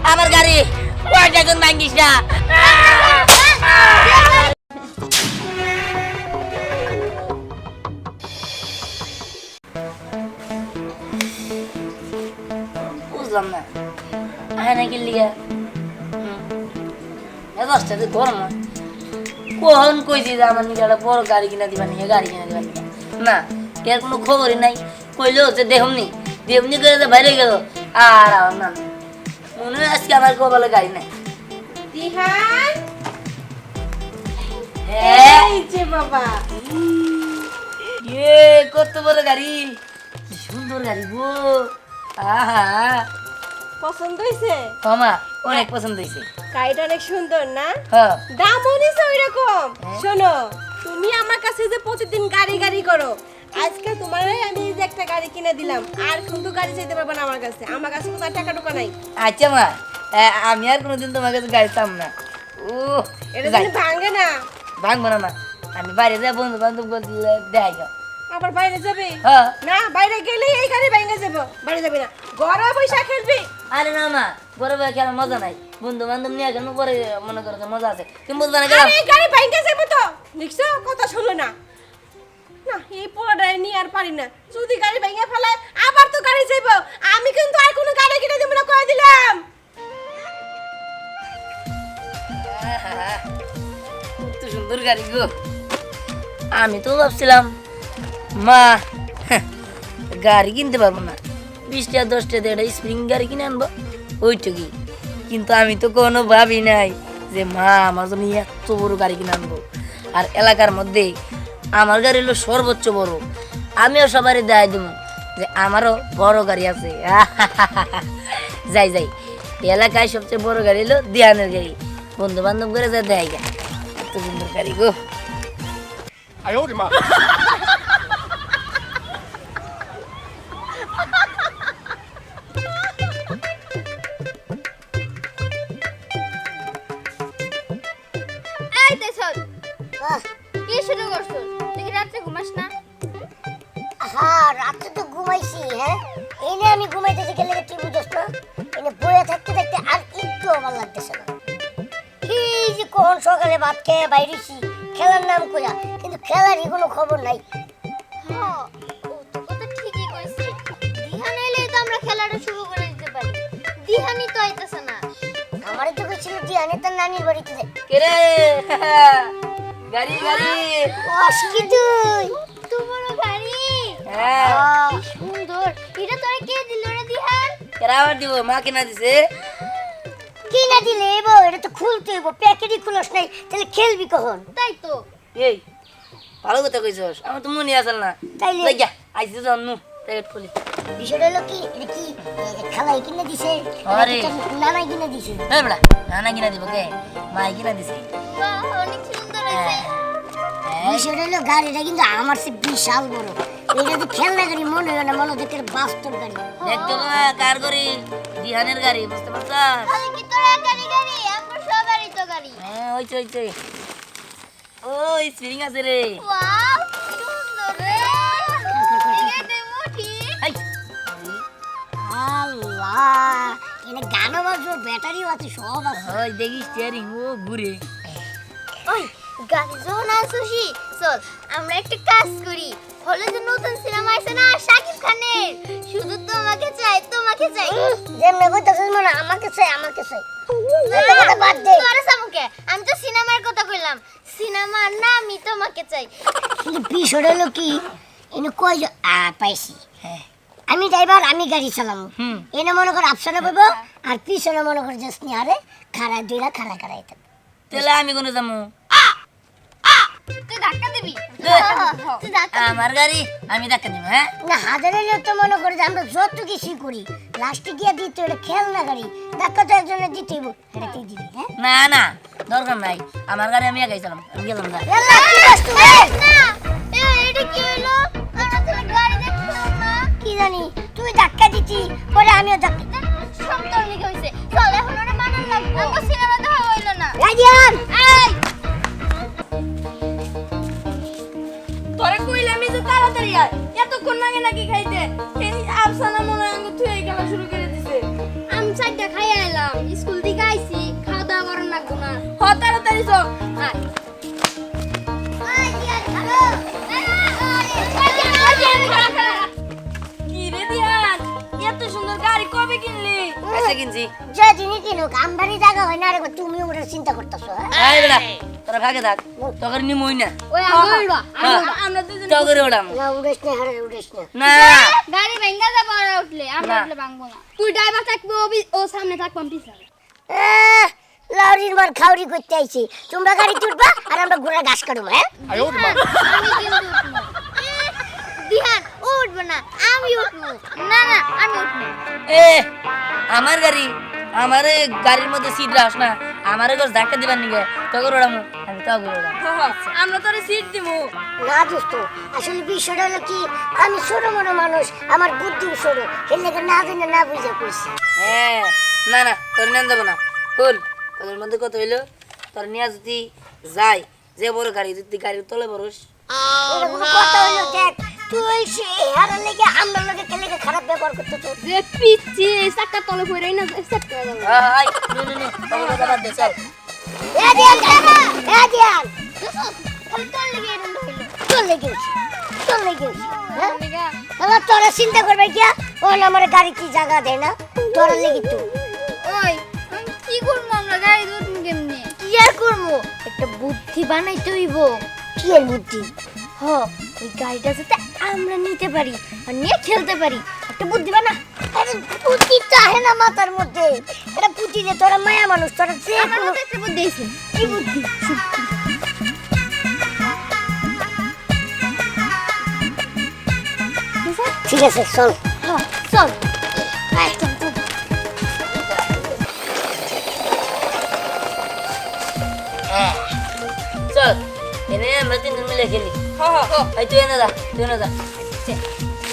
আমার গাড়ি ওইটা কোন ভাঙ্গিস না বুঝলাম না আয় নাকি লিগা দশটাতে গরম কখন কইছি যে আমার নিজে একটা বড় গাড়ি কিনা দিবা নিয়ে গাড়ি কিনা দিবা না এর কোনো খবরই নাই কইলে হচ্ছে দেহমনি দেহমনি করে বাইরে গেল আর আমার না মনে হয় আজকে আমার কপালে গাড়ি নাই দিহান এই যে বাবা কত বড় গাড়ি সুন্দর গাড়ি গো আহা পছন্দ হইছে মামা অনেক পছন্দ হয়েছে গাড়িটা অনেক সুন্দর না হ্যাঁ দামও নিছে ওইরকম শোনো তুমি আমার কাছে যে প্রতিদিন গাড়ি গাড়ি করো আজকে তোমারই আমি এই যে একটা গাড়ি কিনে দিলাম আর কিন্তু গাড়ি চাইতে পারবে না আমার কাছে কোনো টাকা টুকা নাই আচ্ছা মা আমি আর কোনোদিন তোমার কাছে গাড়ি চাম না ও এটা তুমি ভাঙে না ভাঙবো না মা আমি বাইরে যাই বন্ধু বান্ধব দেখাই যাও আবার বাইরে যাবে হ্যাঁ না বাইরে গেলে এই গাড়ি ভেঙে যাবো বাইরে যাবে না ঘরে বসে খেলবি আরে না মা বড় ভাই খেলার মজা নাই বন্ধু বান্ধব নিয়ে কেন পরে মনে করো যে মজা আছে তুমি বুঝবে না গেলাম আরে এই গাড়ি ভেঙে যাবে তো দেখছো কথা শুনলো না না এই পোলাটা নিয়ে আর পারি না যদি গাড়ি ভেঙে ফেলায় আবার তো গাড়ি যাইবো আমি কিন্তু আর কোনো গাড়ি কিনে দেব না কই দিলাম কত সুন্দর গাড়ি গো আমি তো ভাবছিলাম মা গাড়ি কিনতে পারবো না 20টা 10টা দিয়ে একটা স্প্রিং গাড়ি কিনে আনবো ওইটুকুই কিন্তু আমি তো কোনো ভাবি নাই যে মা আমার জন্য এত বড় গাড়ি কিনে আনবো আর এলাকার মধ্যে আমার গাড়ি হলো সর্বোচ্চ বড় আমিও সবারই দেখাই দেবো যে আমারও বড় গাড়ি আছে যাই যাই এলাকায় সবচেয়ে বড় গাড়ি হলো দিয়ানের গাড়ি বন্ধু বান্ধব করে যা দেয় গা এত সুন্দর গাড়ি গো এই দেশল কি শুরু করছস তুই কি রাতে ঘুমাস না হ্যাঁ রাতে তো ঘুমাইছি হ্যাঁ এনে আমি ঘুমাইতেছি গেলে কি বুঝছ না এনে বইয়া থাকতে থাকতে আর একটু ভালো লাগতেছে না এই যে কোন সকালে ভাত খেয়ে বাইরেছি খেলার নাম কইরা কিন্তু খেলারই কোনো খবর নাই হ্যাঁ ও তো কথা ঠিকই কইছে দিহান এলে তো আমরা খেলাটা শুরু করে দিতে পারি দিহানই তো আইতাছে না আমারই তো কইছিল যে আনে তার নানির বাড়িতে যাই কে রে গাড়ি গাড়ি অসকি তুই তো বড় গাড়ি হ্যাঁ কি সুন্দর এটা তোরে কে দিল রে দিহান কেরাবার দিব মা কিনা দিছে কি না দিলে এবো এটা তো খুলতে হইব প্যাকেটই খুলস নাই তাহলে খেলবি কখন তাই তো এই ভালো কথা কইছস আমার তো মনে আসল না তাইলে যা আইছি জন্ম প্যাকেট খুলি বিষয়টা হলো কি এটা কি খালাই কিনে দিছে আরে। নানাই কিনে দিছে এই বড়া নানা কিনা দিব কে মাই কিনা দিছে বাহ অনেক সুন্দর হয়েছে বিষয়টা হলো গাড়িটা কিন্তু আমার সে বিশাল বড় এটা তো খেলনা গাড়ি মনে হয় না মনে হচ্ছে বাস্তব গাড়ি দেখতে মা কার গাড়ি দিহানের গাড়ি বুঝতে পারছস তাহলে কি তোর গাড়ি গাড়ি আমার সবারই তো গাড়ি হ্যাঁ ওইছে ওইছে ও স্প্রিং আছে রে ওয়াও সুন্দর রে এখানে মুঠি এই আল্লাহ এনে গানও বাজবে ব্যাটারিও আছে সব আছে ওই দেখি স্টিয়ারিং ও ঘুরে ওই গাড়ি যখন আসুসি চল আমরা একটা কাজ করি হলে যে নতুন সিনেমা আছে না শাকিব খানের শুধু তোমাকে চাই যেমনে কইতাছিস মনে আমাকে চাই এটা কথা বাদ দে তোরা সামুকে আমি তো সিনেমার কথা কইলাম সিনেমার নামই তোমাকে চাই কিন্তু বিষয়টা হলো কি এনে কই পাইছি হ্যাঁ আমি ড্রাইভার আমি গাড়ি চালাবো এনে মনে কর আপসানে বইব আর পিছনে মনে কর যে স্নেহারে খাড়া দুইরা খাড়া থাকবে তাহলে আমি কোনে যামু তুই ধাক্কা দিবি তুই ধাক্কা আমার গাড়ি আমি ধাক্কা দিব হ্যাঁ না হাজারের লোক তো মনে করে যে আমরা যত কিছুই করি লাস্টে গিয়ে দিতে এটা খেলনা গাড়ি ধাক্কা তো একজনের দিতেই এটা তুই দিবি হ্যাঁ না না দরকার নাই আমার গাড়ি আমি একাই চালাম আমি গেলাম না আল্লাহ কি বস্তু না এটা কি হলো আমরা তো গাড়ি দেখছিলাম না কি জানি তুই ধাক্কা দিতি পরে আমিও ধাক্কা সব তোর লিখে দিয়ান তোরে কইলাম যে তাড়াতাড়ি আয় এতক্ষণ লাগে নাকি খাইতে এই আফসানা মনে হয় আঙ্গুর থুয়ে খেলা শুরু করে দিছে আমি চারটা খাই এলাম স্কুল থেকে আইছি খাওয়া দাওয়া করার লাগবো না হ তাড়াতাড়ি চল আয় কি রে দিয়ান এত সুন্দর গাড়ি কবে কিনলি আচ্ছা কিনছি যে জিনিস কিনুক আমদানি জায়গা হয় না রে তুমি ওটা চিন্তা করতেছো হ্যাঁ এই বেটা তোরা ভাগে থাক তোকে নিমই না ওই আঙ্গুলবা আমরা দুজন তোকে ওড়াম না উড়েস না হারে উড়েস না না গাড়ি ভেঙ্গা যাবো আর উঠলে আমরা না। উঠলে ভাঙবো না তুই ড্রাইভার থাকবি ও সামনে থাকবো আমি পিছনে লাউরির মার খাউরি করতে আইছি তোমরা গাড়ি তুলবা আর আমরা ঘোড়া ঘাস কাটবো হ্যাঁ আমি কিন্তু উঠবো দিহান ও উঠবো না আমি উঠবো না না আমি উঠবো এ আমার গাড়ি আমার গাড়ির মধ্যে সিট রাস না আমার গোস ধাক্কা দিবার নিগে তোকে ওড়াম আমি তোকে ওড়াম আমরা তোরে সিট দিমু না দোস্ত আসলে বিষয়টা হলো কি আমি ছোট বড় মানুষ আমার বুদ্ধি ছোট এর লেগে না জানি না বুঝে কইছি হ্যাঁ না না তোর নিয়ে যাবো না বল তোদের মধ্যে কত হইলো তোর নিয়ে যদি যাই যে বড় গাড়ি যদি গাড়ির তলে বরস এটা কোনো কথা হইলো দেখ তুই সে হারার লেগে আমার লগে কে লেগে খারাপ ব্যবহার করতেছ যে পিচ্ছি চাকা তলে পড়েই না সেট করে দেবো আই নো নো নো তোর কথা বাদ দে চল এ দিয়ান এ দিয়ান খালি তোর লেগে এরকম হইলো চল লেগে হ্যাঁ আমার তোরা চিন্তা করবে কি ও আমার গাড়ি কি জায়গা দেয় না তোরা লেগে তো ওই আমি কি করবো আমরা গাড়ি ধরবো কেমনে কি আর করবো একটা বুদ্ধি বানাইতে হইব কি এর বুদ্ধি হ ওই গাড়িটা যাতে আমরা নিতে পারি আর নিয়ে খেলতে পারি একটা বুদ্ধি বানা আরে বুদ্ধি চাহে না মাথার মধ্যে এটা বুদ্ধি যে তোরা মায়া মানুষ তোরা যে আমার কোনো কাছে একটা বুদ্ধি আছে কি বুদ্ধি ঠিক আছে চল হ্যাঁ চল আয়, চল, চল। চল এনে আমরা তিনজন মিলে খেলি এই তুই এনে যা তুই এনে যা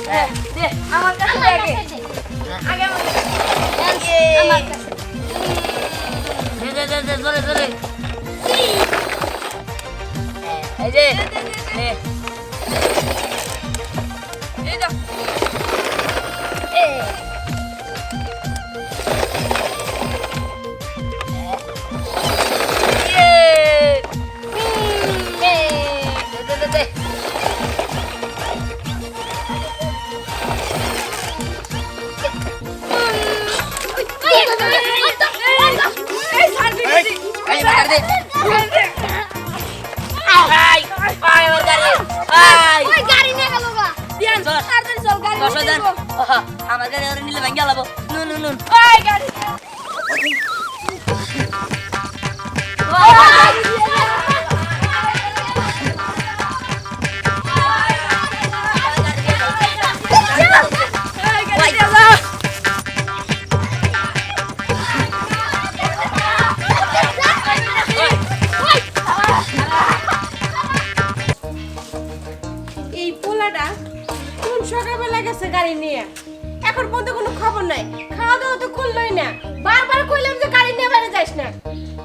হ্যাঁ দে আমার কাছে দে আগে আগে আমার কাছে। আমার কাছে দে দে দে দে চলে চলে এই যে নে এই দাও ইয়ে দে দে দে দে এই ছাড়বি না তুই। এই মার দে আই আই আমার গাড়ি আই ওই গাড়ি নিয়ে গেল গা দিয়ান চল। তাড়াতাড়ি চল গাড়ি বসো নিয়ে দেন যাবো। আমার গাড়ি ওরে নিলে ভাঙ্গা লাবো নুন নুন নুন ওই গাড়ি এই পোলাটা কোন সকালবেলা গেছে গাড়ি নিয়ে এখন পর্যন্ত কোনো খবর নাই খাওয়া দাওয়া তো করলোই না বারবার কইলাম যে গাড়ি নিয়ে বাইরে যাস না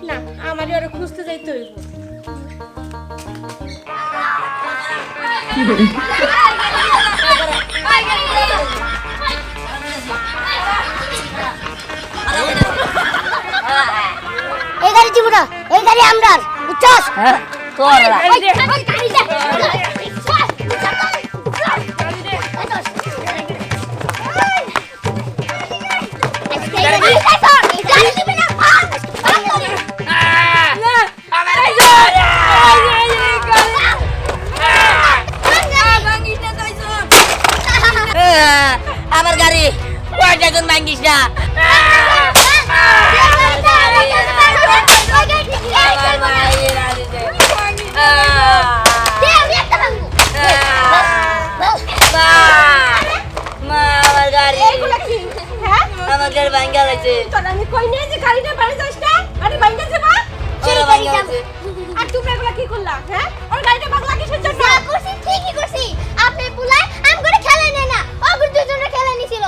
না আমারই ওরা খুঁজতে যাইতে হইব এই গাড়ি দিব না এই গাড়ি আমরার বুঝছস হ্যাঁ তোর ওই গাড়িটা আমার গাড়ি ওইটা কোন ভাঙ্গিস না আমার মায়ের আদিতে মা আমার গাড়ি আমার গাড়ি ভাঙ্গা লাগছে আমি কই নাই যে গাড়িটা বাইরে যাস না গাড়ি বাইরে যাবা ওরা ভাঙ্গা লাগছে আর তুমি এগুলা কি করলা হ্যাঁ ওর গাড়িটা বাগলা কিসের জন্য যা করছি ঠিকই করছি আপনি পুলাই আম করে খেলাই নেয় না ওগুর দুজনে খেলা নিছিল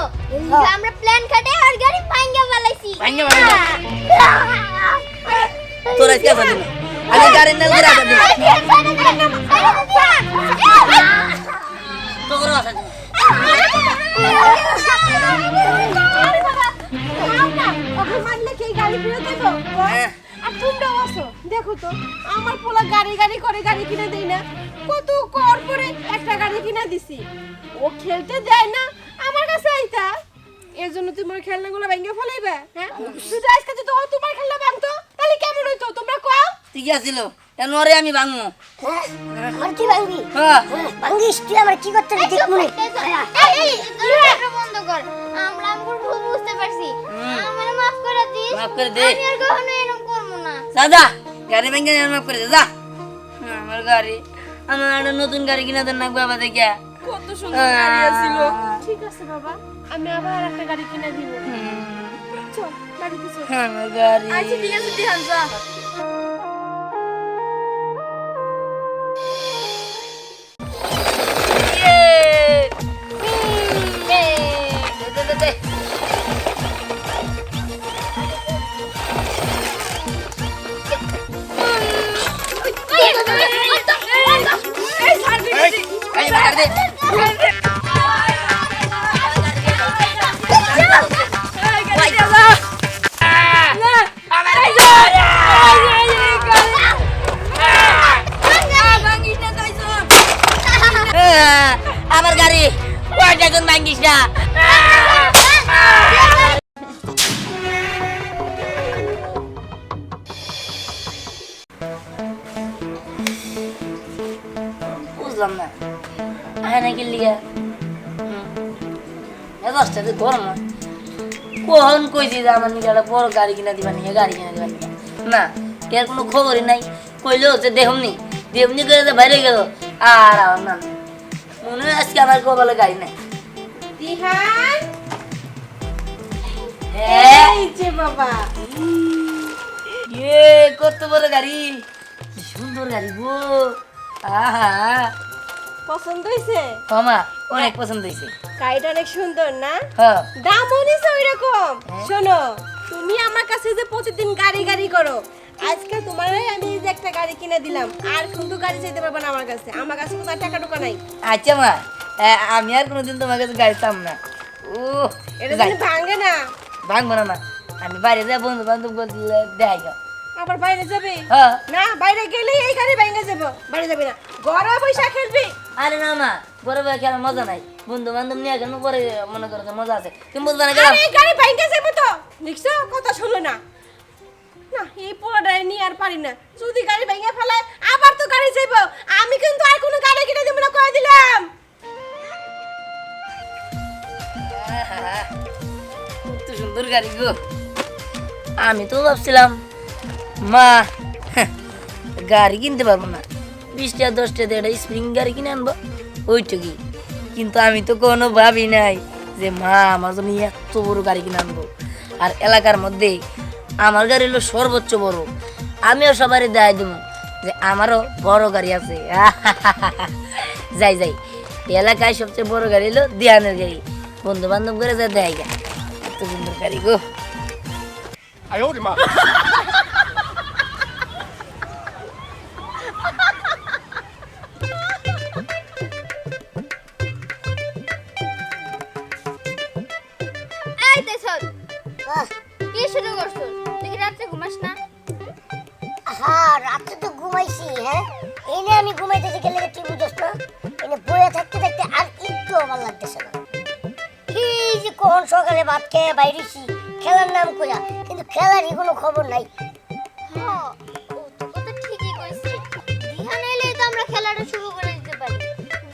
আমরা প্ল্যান কাটে আর গাড়ি ভাঙ্গা ফেলাইছি ভাঙ্গা ফেলাইছো? তোর আজকে আসা দিন আমি গাড়ির নাল করে আসা দিন তো করে আসা দিন ওকে মারলে কি গাড়ি ফেরত দেবো আর তোমরাও আসো দেখো তো আমার পোলা গাড়ি গাড়ি করে গাড়ি কিনে দেই না কত কর করে একটা গাড়ি কিনে দিছি ও খেলতে দেয় না আমার কাছে আইতা এর জন্য তোমার খেলনাগুলো ভেঙে ফেলাইবে হ্যাঁ শুধু আজকে যদি ও তোমার খেলনা ভাঙতো তাহলে কেমন হইতো তোমরা কও ঠিক আছিল কেন ওরে আমি ভাঙবো আমার কি ভাঙবি হ্যাঁ ভাঙিস তুই আমার কি করতে রে দেখ মনে এই তোর এটা বন্ধ কর আমরা আমগুর ভুল বুঝতে পারছি আমারে মাফ করে দিস মাফ করে দে আমি আর কখনো এরকম করব না দাদা গাড়ি ভেঙে মাফ করে দে যা আমার গাড়ি আমার একটা নতুন গাড়ি কিনা দেন না বাবা দেখে কত সুন্দর গাড়ি আছিল ঠিক আছে বাবা আমি আবার একটা গাড়ি কিনে দিব চল বাড়িতে চল আমার গাড়ি আচ্ছা ঠিক আছে দিহান যা আমার গাড়ি ওইটা কোন ভাঙ্গিস না বুঝলাম না আয় নাকি লিয়া দশটাতে গরম কখন কইছি যে আমার নিকে একটা বড় গাড়ি কিনা দিবা নিয়ে গাড়ি কিনা দিবা নিয়ে না এর কোনো খবরই নাই কইলে হচ্ছে দেখমনি দেখমনি করে যে বাইরে গেল আর আমার না মনে হয় আজকে আমার কপালে গাড়ি নাই দিহান হ্যাঁ এই যে বাবা কত বড় গাড়ি কি সুন্দর গাড়ি গো আহা পছন্দ হইছে মামা অনেক পছন্দ হয়েছে গাড়িটা অনেক সুন্দর না হ্যাঁ দামও নিছে ওইরকম শোনো তুমি আমার কাছে যে প্রতিদিন গাড়ি গাড়ি করো আজকে তোমারই আমি এই যে একটা গাড়ি কিনে দিলাম আর কিন্তু গাড়ি চাইতে পারবে না আমার কাছে কোনো টাকা টুকা নাই আচ্ছা মা আমি আর কোনোদিন তোমার কাছে গাড়ি চাম না ও এটা তুমি ভাঙে না ভাঙবো না মা আমি বাইরে যাই বন্ধু বান্ধব দেখাই গা আবার বাইরে যাবে হ্যাঁ না বাইরে গেলে এই গাড়ি ভেঙে যাবো বাইরে যাবে না ঘরে বৈশা খেলবি আরে না মা বড় ভাই খেলার মজা নাই বন্ধু বান্ধব নিয়ে কেন পরে মনে করো যে মজা আছে তুমি বুঝবা না গেলাম আরে এই গাড়ি ভেঙে যাবে তো দেখছো কথা শুনলো না না এই পোলাটা নিয়ে আর পারি না যদি গাড়ি ভেঙে ফেলায় আবার তো গাড়ি যাইবো আমি কিন্তু আর কোনো গাড়ি কিনে দেব না কই দিলাম কত সুন্দর গাড়ি গো আমি তো ভাবছিলাম মা গাড়ি কিনতে পারবো না 20টা 10টা দিয়ে একটা স্প্রিং গাড়ি কিনে আনবো ওইটুকুই কিন্তু আমি তো কোনো ভাবি নাই যে মা আমার জন্য এত বড় গাড়ি কিনে আনবো আর এলাকার মধ্যে আমার গাড়ি হলো সর্বোচ্চ বড় আমিও সবারই দেখাই দেবো যে আমারও বড় গাড়ি আছে যাই যাই এলাকায় সবচেয়ে বড় গাড়ি হলো দিয়ানের গাড়ি বন্ধু বান্ধব করে যা দেয় গা এত সুন্দর গাড়ি গো 哎呦我的妈！ এই তে চল কি শুরু করছস তুই কি রাতে ঘুমাস না হ্যাঁ রাতে তো ঘুমাইছি হ্যাঁ এনে আমি ঘুমাইতেছি গেলে তুই বুঝছ না এনে বইয়া থাকতে থাকতে আর একটু আমার লাগতেছে না এই যে কোন সকালে ভাত খেয়ে বাইরেছি খেলার নাম কইরা কিন্তু খেলারই কোনো খবর নাই হ্যাঁ ও তো কথা ঠিকই কইছে দিহান এলে তো আমরা খেলাটা শুরু করে দিতে পারি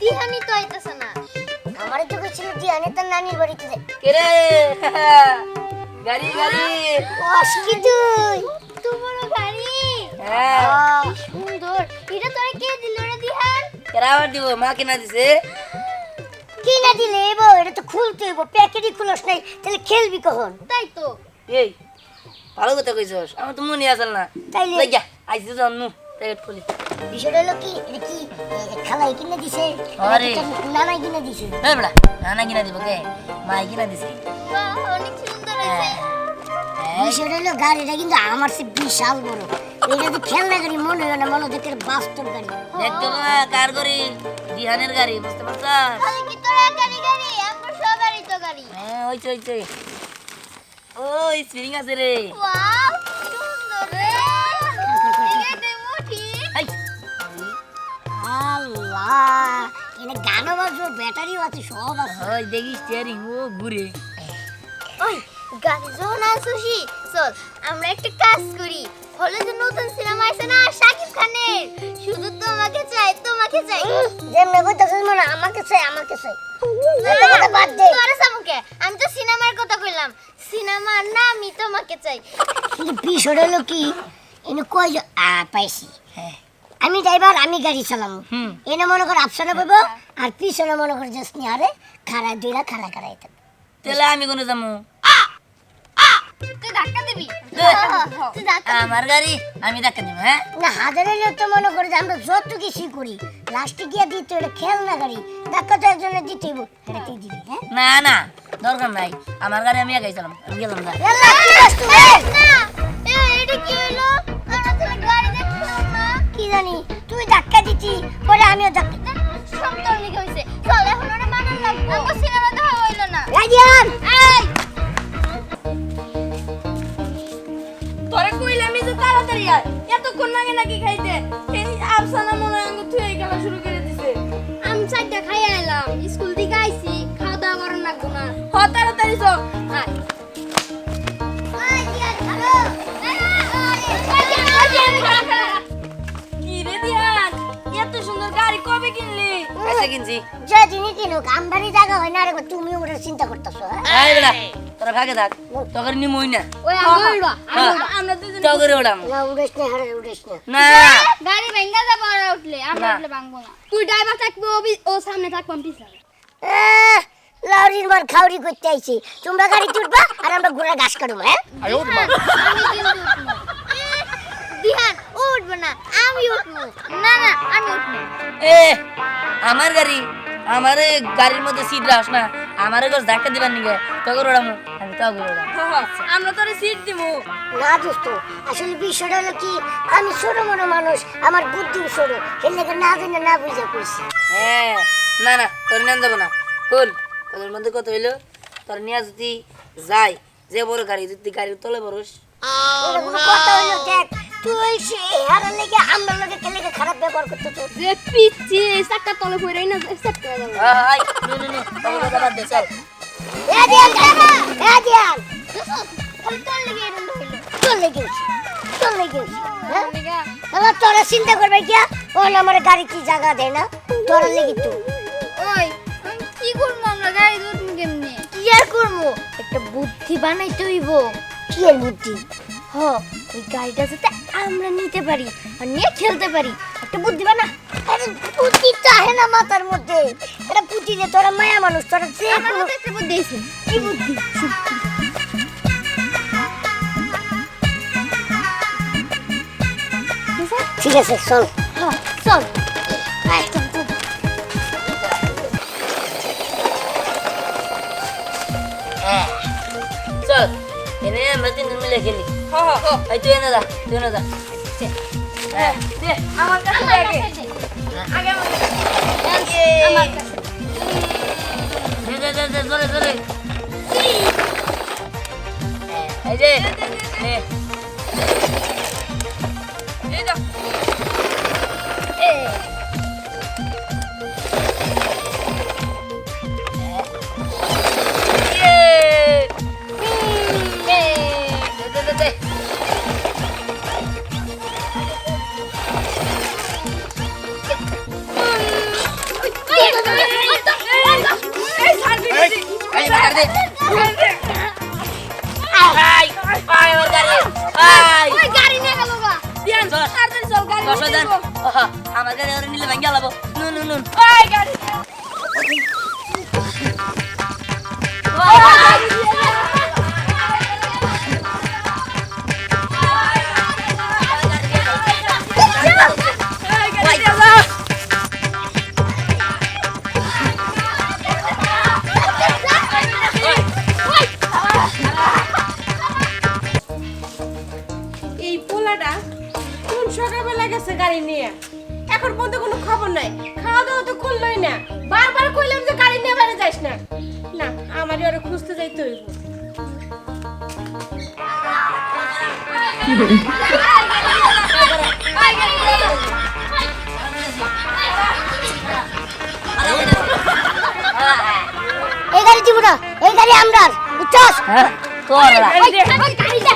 দিহানই তো আইতাছে না আমারই তো কইছিল দিয়ানে তার নানির বাড়িতে যাই কে রে গাড়ি গাড়ি অস্কি তুই তো বড় গাড়ি হ্যাঁ কি সুন্দর এটা তোরে কে দিল রে দিহান কেরাবার দিব মা কিনা দিছে কি না দিলে এবো এটা তো খুলতে হইব প্যাকেটই খুলস নাই তাহলে খেলবি কখন তাই তো এই ভালো কথা কইছস আমার তো মনে আসল না তাইলে যা আইছি তো নু প্যাকেট খুলি বিষয়টা হলো কি এটা কি খালাই কিনে দিছে আরে। নানাই কিনে দিছে এই বড়া নানা কিনা দিব কে মাই কিনা দিছে বাহ অনেক সুন্দর হয়েছে হ্যাঁ বিষয়টা হলো গাড়িটা কিন্তু আমার সে বিশাল বড় এটা যদি খেলনা গাড়ি মনে হয় না, মনে হয় দেখতে বাস্তব গাড়ি। দেখতো না কার গাড়ি, দিহানের গাড়ি, বুঝতে পারছ? খালি কি তোর গাড়ি গাড়ি আমরা সবারই তো গাড়ি। হ্যাঁ হইছে ও স্প্রিং আছে রে। ওয়াও সুন্দর রে এটা মুঠি। হাই আল্লাহ, এনে গানও বাজবে, ব্যাটারিও আছে, সব আছে। ওই দেখি স্টিয়ারিং ও ঘুরে। ওই গাড়ি যখন আসুসি চল আমরা একটা কাজ করি, হলে যে নতুন সিনেমা আছে না শাকিব খানের, শুধু তোমাকে চাই তোমাকে চাই। যেমনে কইতাছিস মনে হয়, আমাকে চাই। এত কথা বাদ দে। তোরা সামুকে আমি তো সিনেমার কথা কইলাম, সিনেমার নামই তোমাকে চাই। কিন্তু বিষয়টা হলো কি, এনে কই পাইছি। আমি ড্রাইভার, আমি গাড়ি চালাবো। এনে মনে কর আফসানা বইব, আর পিছনে মনে কর যে স্নেহারে খাড়া দুইরা খাড়া থাকবে। তাহলে আমি কোনে যাবো? তুই ধাক্কা দিবি? তুই ধাক্কা আমার গাড়ি আমি ধাক্কা দিব। হ্যাঁ না, হাজারে লোক তো মনে করে যে আমরা যত কিছু করি লাস্টে গিয়ে দিতে এটা খেলনা গাড়ি, ধাক্কা তো একজনের দিতেইব, এটা তুই দিবি। হ্যাঁ না দরকার নাই, আমার গাড়ি আমি একাই চালাম, আমি গেলাম না। আল্লাহ, কি কষ্ট রে? না এটা কি হলো? আমরা তো গাড়ি দেখছিলাম না। কি জানি তুই ধাক্কা দিচ্ছি, পরে আমিও ধাক্কা। সব তোর লিখে হইছে। চল এখন ওরে মানার লাগবে। আমার সিনেমা দেখা হইলো না। রাজিয়ান, এই তোরে কইলাম যে তাড়াতাড়ি আয়, এতক্ষণ লাগে নাকি খাইতে? এই আফসানা মনে হয় আঙ্গুর থুয়ে খেলা শুরু করে দিছে। আমি চারটা খাই আইলাম, স্কুল থেকে আইছি, খাওয়া দাওয়া করার লাগবো না। হ তাড়াতাড়ি চল। আয় কি রে দিহান, এত সুন্দর গাড়ি কবে কিনলি? আচ্ছা কিনছি। যে যিনি কিনুক আমদানি জায়গা হয় না রে, তুমি ওটা চিন্তা করতেছো। আয় বেটা তোরা ভাগে থাক, তোকে নিমই না। ওই আঙ্গুরবা আমরা দুজন তোকে ওড়াম না, উড়েস না, হারে উড়েস না। না। গাড়ি ভেঙ্গা যাবো আর উঠলে আমরা না। উঠলে ভাঙবো না। তুই ড্রাইভার থাকবি, ও সামনে থাকবো, আমি পিছনে। লাউরির মার খাউরি করতে আইছি, তোমরা গাড়ি তুলবা আর আমরা ঘোড়া ঘাস কাটবো। হ্যাঁ 哎呦我的妈！ আমি কিন্তু উঠবো। দিহান ও উঠবো না, আমি উঠবো। না আমি উঠবো। এ আমার গাড়ি, আমার গাড়ির মধ্যে সিট রাখ না, আমার গোস ধাক্কা দিবার নিগে তোকে ওড়ামু, আমি তোকে ওড়াম। আমরা তোরে সিট দিমু। না দোস্ত, আসলে বিষয়টা হলো কি, আমি ছোট মনে মানুষ, আমার বুদ্ধি ছোট, এর লেগে না জানি না বুঝে করছি। হ্যাঁ না তোর নেন যাবো না। বল তোদের মধ্যে কত হইলো, তোর নিয়ে যদি যাই, যে বড় গাড়ি, যদি গাড়ির তলে বরস। এটা কোনো কথা হইলো? দেখ তুই সে হারার লেগে আমার লগে কেলে খারাপ ব্যবহার করতেছ। যে পিচ্ছি চাকা তলে পড়েই না সেট করে দাও। আয় নে তোর কথা বাদ দে, চল। এ দিয়ান, খালি তোর লেগে এরকম হইলো। চল লেগেছি। হ্যাঁ আমার তোরা চিন্তা করবে কি, ও আমার গাড়ি কি জায়গা দেয় না, তোরা লেগে তো ওই আমি কি করবো, আমরা গাড়ি উঠবো কেমনে? কি আর করবো, একটা বুদ্ধি বানাইতে হইব। কি এর বুদ্ধি? হ ওই গাড়িটা যাতে আমরা নিতে পারি আর নিয়ে খেলতে পারি, একটা বুদ্ধি বানা। আরে বুদ্ধি চাহে না মাথার মধ্যে, এটা বুদ্ধি যে তোরা মায়া মানুষ, তোরা যে আমার কোনো মধ্যে একটা বুদ্ধি আছে। কি বুদ্ধি? ঠিক আছে চল। চল চল এনে আমরা তিনজন মিলে খেলি। এই তুই এনে যা। হ্যাঁ দে আমার কাছে দে আগে। আগে আমার কাছে। আমার কাছে। দে জোরে। এই যে নে। এই দাও। দে। এই সার্ভিস দিছি। এই মার দে। আয় ওর গাড়ি। আয় ওই গাড়ি নিয়ে গেল গা। দিয়ান চল। তাড়াতাড়ি চল, গাড়ি বসো নিয়ে দেন। যাবো। আমার গাড়ি ওরে নিলে ভাঙ্গা লাবো। নুন। ওই গাড়ি। এই পোলাটা গেছে গাড়ি নিয়ে এখন পর্যন্ত কোনো খবর নাই খাওয়া দাওয়া তো করলোই না বারবার কইলাম যে গাড়ি নিয়ে বাইরে যাস না না আমারই ওরে খুঁজতে যাইতে হইব এই গাড়ি দিব না, এই গাড়ি আমরার, বুঝছস? হ্যাঁ তোর গাড়ি দে।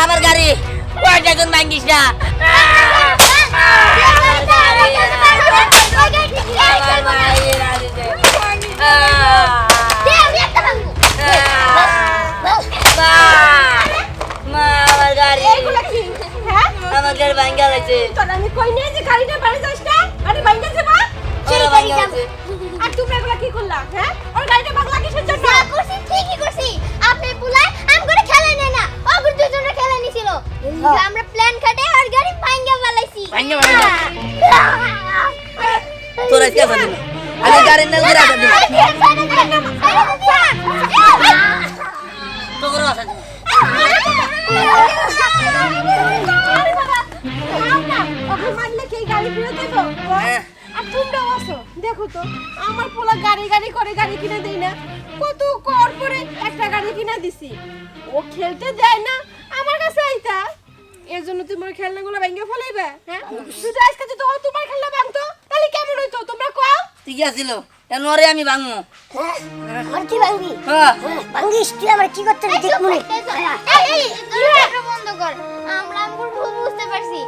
আমার গাড়ি কয়টা জন ভাঙ্গিস না মা আমার গাড়ি এগুলা কি হ্যাঁ আমার গাড়ি ভাঙ্গা লাগছে তোর আমি কই নিয়ে যে গাড়ি নিয়ে বাইরে যাস না গাড়ি ভাঙতে যাবা ওরা ভাঙ্গা লাগছে আর তুমি এগুলা কি করলা হ্যাঁ ওর গাড়িটা পাগলা কিসের জন্য যা করছি ঠিকই করছি আপনার পুলাই আম করে খেলে নেয় না ওগুলো দুজনে খেলে নিছিল আমরা প্ল্যান কাটে আর গাড়ি ভাঙ্গা ফেলাইছি ভাঙ্গা ফেলাইছি। তোরা কি আছে আমি গাড়ি নাল করে আসা দিব তোর আছে মানলে কি গাড়ি ফিরে দেব হ্যাঁ। আর তোমরাও আসো দেখো তো আমার পোলা গাড়ি গাড়ি করে গাড়ি কিনে দেই না কত কর পরে একটা গাড়ি কিনে দিছি ও খেলতে যায় না আমার কাছে আইতা এর জন্য তোমার খেলনাগুলো ভেঙে ফেলাইবে হ্যাঁ যদি আজকে যদি ও তোমার খেলনা ভাঙতো তাহলে কেমন হইতো তোমরা কও ঠিক আছিল কেন রে আমি ভাঙবো হ্যাঁ? আমার কি ভাঙবি? হ্যাঁ ভাঙিস, তুই আমার কি করতে হবে দেখ মনে। এই তোর এটা বন্ধ কর আমরা আমগুর ভুল বুঝতে পারছি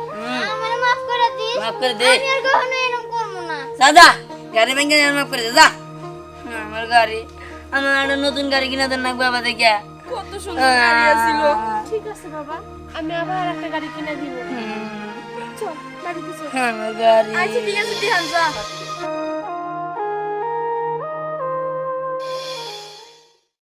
আমারে মাফ করে দিস মাফ করে দে আমি আর কখনো এরকম করব না দাদা গাড়ি ভেঙে মাফ করে দে যা আমার গাড়ি আমার একটা নতুন গাড়ি কিনা দেন না বাবা দেখে কত সুন্দর গাড়ি আছিল ঠিক আছে বাবা আমি আবার একটা গাড়ি কিনে দিব চল বাড়িতে চল আমার গাড়ি আচ্ছা ঠিক আছে দিহান যা